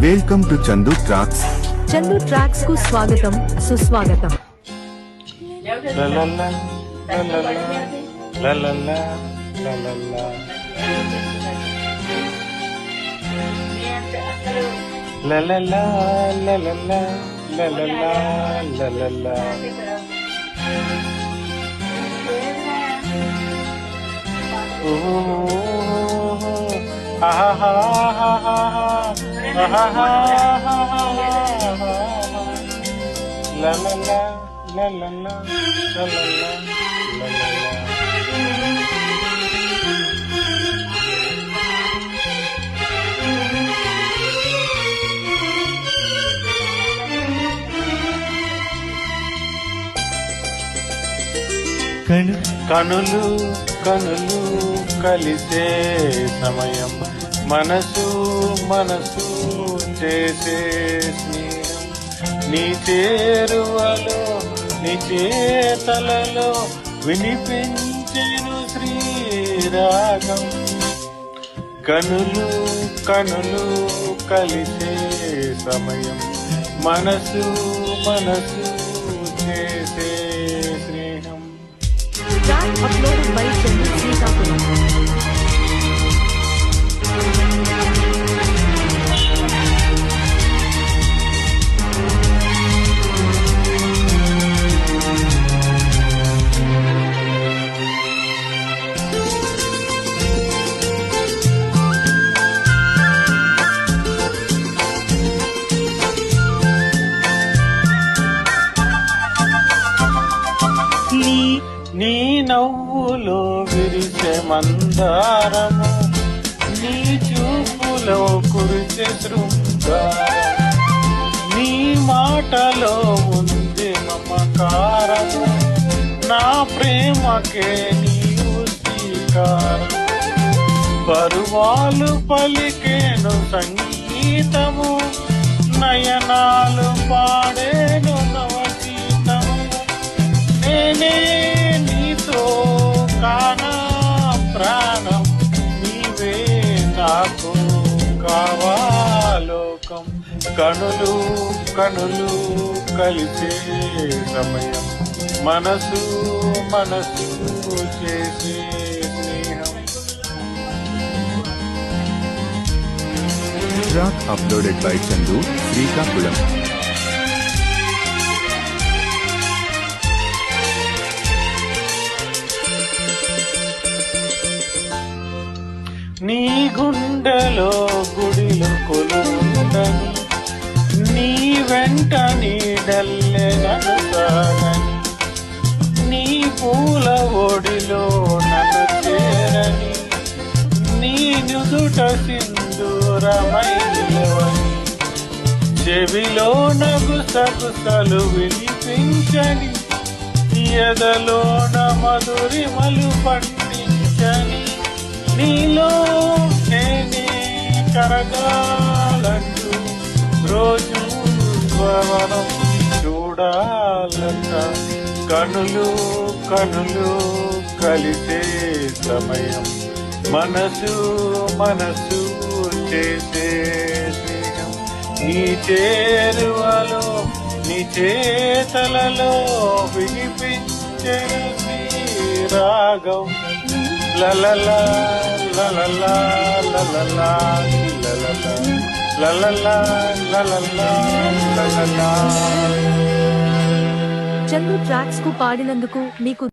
Welcome to Chandu tracks. Chandu tracks కు స్వాగతం సుస్వాగతం. కనులు కనులు కలిసే సమయం, మనసు మనసు చేసే స్నేహం, నీ చేరువలో నీ చేతలలో వినిపించెను శ్రీరాగం. కనులు కనులు కలిసే సమయం, మనసు మనసు చేసే స్నేహం. Track uploaded by Chandu Srikakulam. నీ నవ్వులో విరిసే మందారము, నీ చూపులో కురిసే శృంగారం, నీ మాటలో ఉంది మమకారము, నా ప్రేమకే నీవు శ్రీకారం. పరువాలు పలికేను సంగీతము, నయనాలు పాడేను నవగీతము. నేనే నీతో కానా ప్రాణం, నీవే నాకు కావాలోకం. కనులు కనులు కలిసే సమయం, మనసు మనసు చేసే స్నేహం. Track uploaded by Chandu Srikakulam. నీ గుండెలో గుడిలో కొలువుండని, నీ వెంట నీడల్లే నన్ను సాగని, నీ పూల ఒడిలో నన్ను చేరని, నీ నుదుట సింధూరమై నిలవని, చెవిలో నగుసగుసలు వినిపించని, ఎదలోన మధురిమలు పండించని, నీలో నేనే కరగాలంటూ రోజు స్వరం చూడాలంట. కనులు కనులు కలిసే సమయం, మనసు మనసు చేసే స్నేహం. నీ చేరువలో నీ చేతలలో వినిపించే రాగం. లలలా లలలా లలలా లలలా లలలా లలలా లలలా. చందు ట్రాక్స్ కు పాడినందుకు మీకు